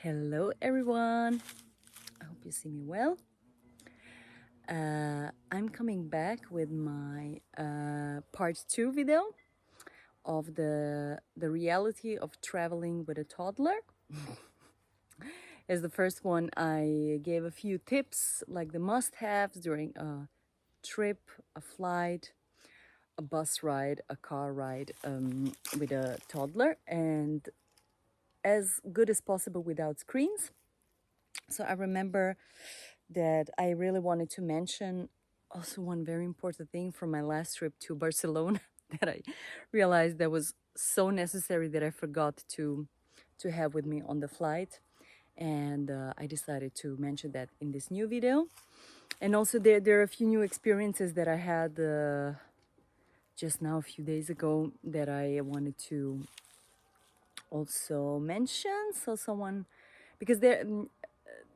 Hello everyone, I hope you see me well. I'm coming back with my part 2 video of the reality of traveling with a toddler. As the first one, I gave a few tips like the must-haves during a trip, a flight, a bus ride, a car ride with a toddler, and as good as possible without screens. So I remember that I really wanted to mention also one very important thing from my last trip to Barcelona that I realized that was so necessary that I forgot to have with me on the flight, and I decided to mention that in this new video. And also there are a few new experiences that I had just now a few days ago that I wanted to also mention. So someone, because the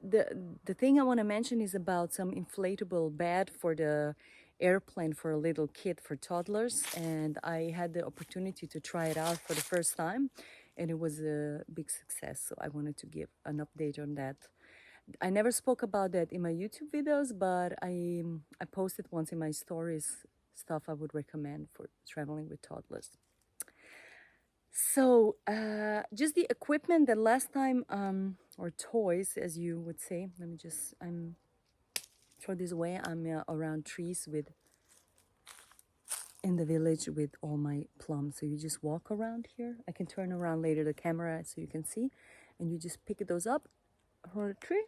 the thing I want to mention is about some inflatable bed for the airplane for a little kid, for toddlers, and I had the opportunity to try it out for the first time, and it was a big success. So I wanted to give an update on that. I never spoke about that in my YouTube videos, but I posted once in my stories stuff I would recommend for traveling with toddlers. So, just the equipment that last time, or toys, as you would say. Let me just, throw this away. I'm around trees in the village with all my plums. So you just walk around here. I can turn around later the camera so you can see, and you just pick those up from the tree,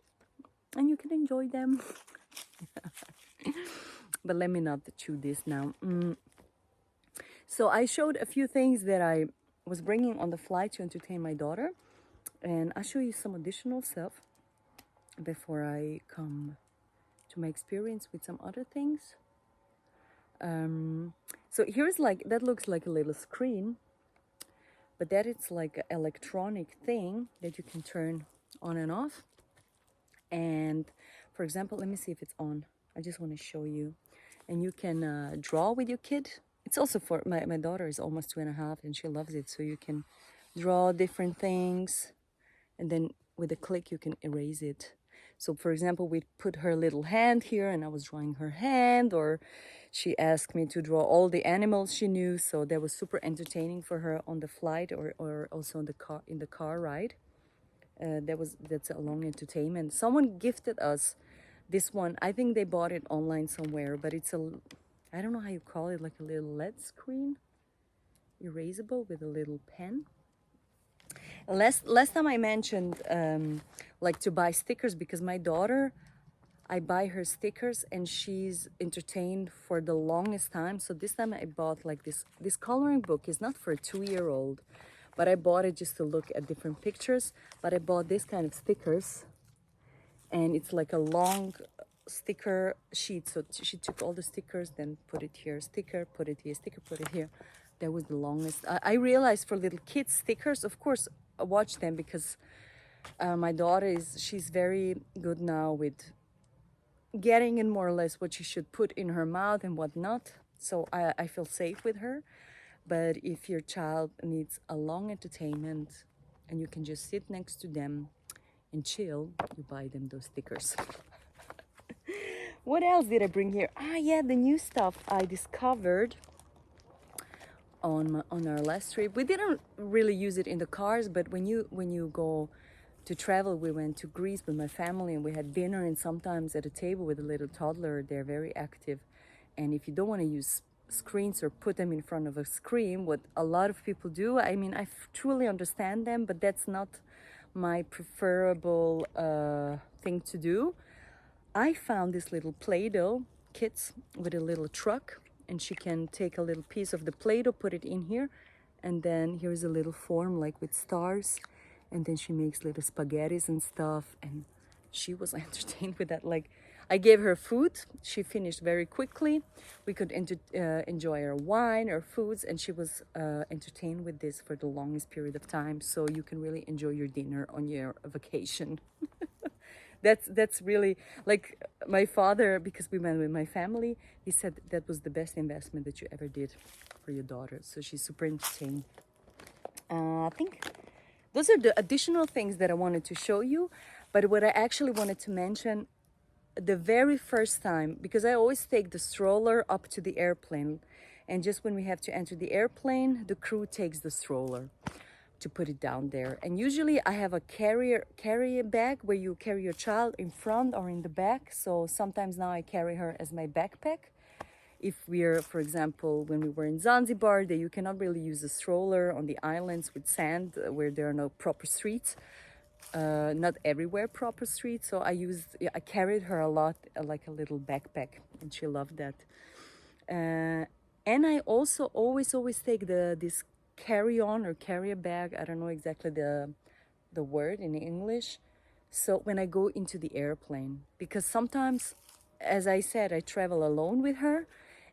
and you can enjoy them. But let me not chew this now. So I showed a few things that I was bringing on the flight to entertain my daughter, and I'll show you some additional stuff before I come to my experience with some other things. So here's like, that looks like a little screen, but that it's like an electronic thing that you can turn on and off. And for example, let me see if it's on. I just want to show you. And you can draw with your kid. It's also for my daughter is almost 2.5 and she loves it. So you can draw different things, and then with a click you can erase it. So for example, we put her little hand here and I was drawing her hand, or she asked me to draw all the animals she knew. So that was super entertaining for her on the flight, or also in the car ride. That's a long entertainment. Someone gifted us this one. I think they bought it online somewhere, but it's I don't know how you call it, like a little LED screen, erasable with a little pen. Last time I mentioned like to buy stickers, because my daughter, I buy her stickers and she's entertained for the longest time. So this time I bought like this coloring book. Is not for a 2-year-old, but I bought it just to look at different pictures. But I bought this kind of stickers, and it's like a long sticker sheet. So she took all the stickers, then put it here, sticker, put it here, sticker, put it here. That was the longest. I realized for little kids stickers, of course, I watch them because my daughter she's very good now with getting in more or less what she should put in her mouth and what not. So I feel safe with her. But if your child needs a long entertainment and you can just sit next to them and chill, you buy them those stickers. What else did I bring here? Yeah, the new stuff I discovered on our last trip. We didn't really use it in the cars, but when you go to travel, we went to Greece with my family and we had dinner, and sometimes at a table with a little toddler, they're very active. And if you don't want to use screens or put them in front of a screen, what a lot of people do, I mean, I truly understand them, but that's not my preferable thing to do. I found this little Play-Doh kits with a little truck, and she can take a little piece of the Play-Doh, put it in here, and then here's a little form like with stars, and then she makes little spaghettis and stuff, and she was entertained with that. Like, I gave her food, she finished very quickly. We could enjoy our wine, our foods, and she was entertained with this for the longest period of time. So you can really enjoy your dinner on your vacation. That's really, like, my father, because we went with my family, he said that was the best investment that you ever did for your daughter. So she's super entertained. I think those are the additional things that I wanted to show you. But what I actually wanted to mention, the very first time, because I always take the stroller up to the airplane, and just when we have to enter the airplane, the crew takes the stroller to put it down there. And usually I have a carrier bag where you carry your child in front or in the back. So sometimes now I carry her as my backpack. If we're, for example, when we were in Zanzibar, that you cannot really use a stroller on the islands with sand where there are no proper streets. Not everywhere proper streets. So I carried her a lot, like a little backpack, and she loved that. And I also always take this carry-on or carrier bag. I don't know exactly the word in English. So when I go into the airplane, because sometimes, as I said, I travel alone with her,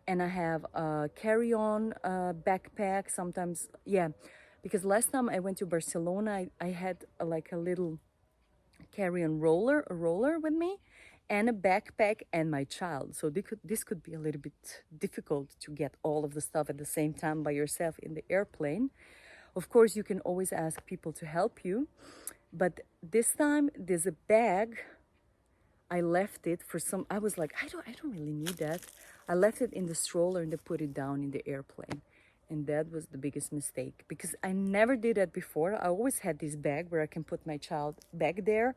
and I have a carry-on backpack. Sometimes, yeah, because last time I went to Barcelona, I had like a little carry-on a roller with me, and a backpack and my child. So this could be a little bit difficult to get all of the stuff at the same time by yourself in the airplane. Of course, you can always ask people to help you, but this time there's a bag. I left it for some. I was like, I don't really need that. I left it in the stroller and they put it down in the airplane. And that was the biggest mistake, because I never did that before. I always had this bag where I can put my child back there,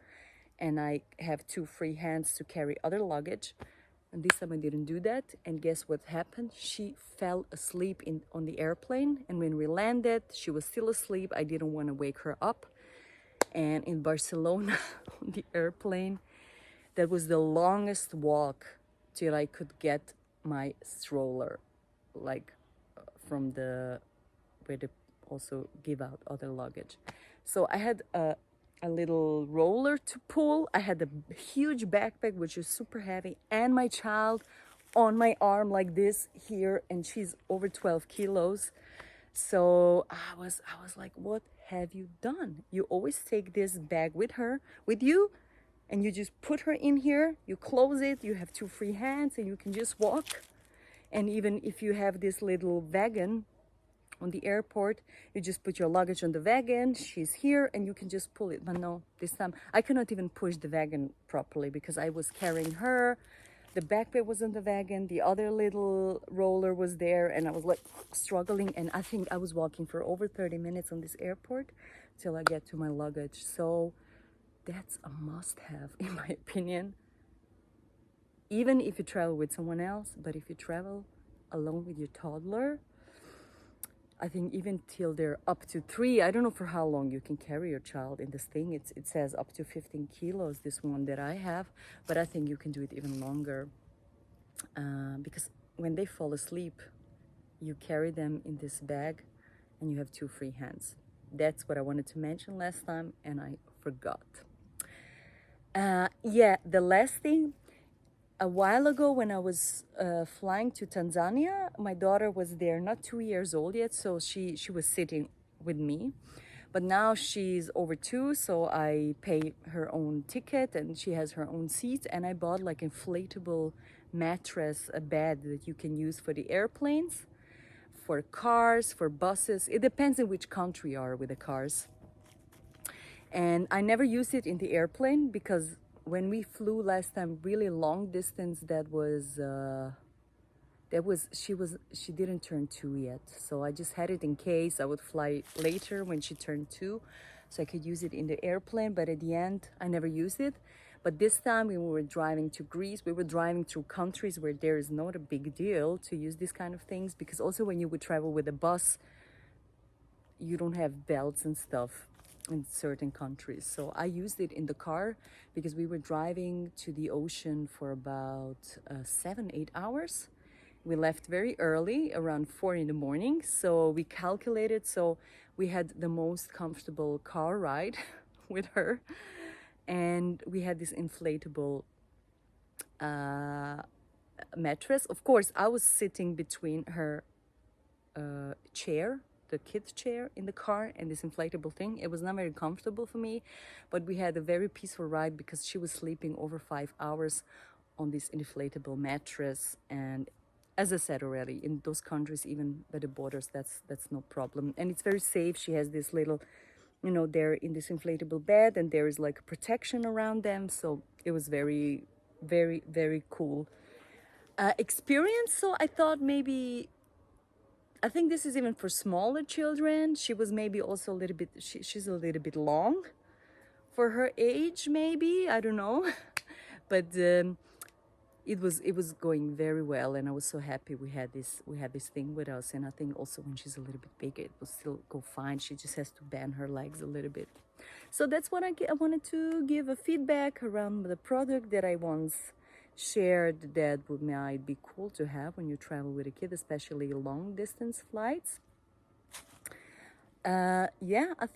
and I have two free hands to carry other luggage. And this time I didn't do that. And guess what happened? She fell asleep on the airplane. And when we landed, she was still asleep. I didn't want to wake her up. And in Barcelona, on the airplane, that was the longest walk till I could get my stroller, like from where they also give out other luggage. So I had a little roller to pull. I had a huge backpack, which is super heavy, and my child on my arm like this here, and she's over 12 kilos. So I was like, what have you done? You always take this bag with you, and you just put her in here, you close it, you have two free hands, and you can just walk. And even if you have this little wagon on the airport, you just put your luggage on the wagon, she's here, and you can just pull it. But no, this time I cannot even push the wagon properly because I was carrying her. The backpack was on the wagon, the other little roller was there, and I was like struggling. And I think I was walking for over 30 minutes on this airport till I get to my luggage. So that's a must-have, in my opinion. Even if you travel with someone else, but if you travel alone with your toddler, I think even till they're up to 3, I don't know for how long you can carry your child in this thing. It says up to 15 kilos, this one that I have, but I think you can do it even longer. Because when they fall asleep, you carry them in this bag and you have two free hands. That's what I wanted to mention last time and I forgot. Yeah, the last thing, a while ago when I was flying to Tanzania, my daughter was there, not 2 years old yet, so she was sitting with me. But now she's over 2, so I pay her own ticket and she has her own seat. And I bought like inflatable mattress, a bed that you can use for the airplanes, for cars, for buses. It depends on which country you are with the cars. And I never used it in the airplane because when we flew last time, really long distance, she didn't turn 2 yet. So I just had it in case I would fly later when she turned 2, so I could use it in the airplane. But at the end, I never used it. But this time when we were driving to Greece, we were driving through countries where there is not a big deal to use these kind of things, because also when you would travel with a bus, you don't have belts and stuff in certain countries. So I used it in the car because we were driving to the ocean for about 7-8 hours. We left very early, around 4 in the morning. So we calculated, so we had the most comfortable car ride with her. And we had this inflatable mattress. Of course, I was sitting between her chair, the kid's chair in the car, and this inflatable thing. It was not very comfortable for me, but we had a very peaceful ride because she was sleeping over 5 hours on this inflatable mattress. And as I said already, in those countries, even by the borders, that's no problem. And it's very safe. She has this little you know, they're in this inflatable bed and there is like protection around them. So it was very, very, very cool experience. So I thought maybe, I think this is even for smaller children. She was maybe also a little bit, she's a little bit long for her age, maybe, I don't know. But it was going very well, and I was so happy we had this thing with us. And I think also when she's a little bit bigger, it will still go fine. She just has to bend her legs a little bit. So that's what I wanted to give a feedback around the product that I once shared that might be cool to have when you travel with a kid, especially long distance flights. Yeah, I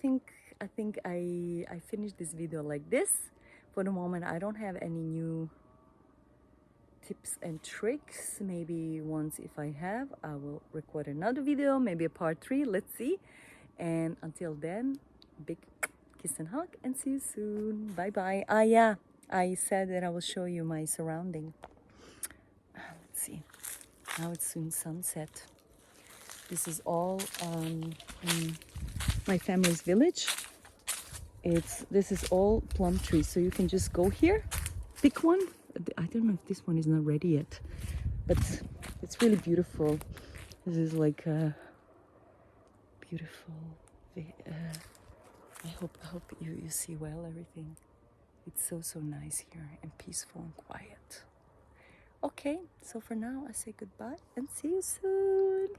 finished this video like this. For the moment, I don't have any new tips and tricks. Maybe once, if I have, I will record another video, maybe a part 3, let's see. And until then, big kiss and hug, and see you soon. Bye bye. Yeah, I said that I will show you my surrounding. Let's see. Now it's soon sunset. This is all in my family's village. This is all plum trees, so you can just go here, pick one. I don't know if this one is not ready yet, but it's really beautiful. This is like a beautiful. I hope you see well everything. It's so nice here and peaceful and quiet. Okay, so for now I say goodbye and see you soon.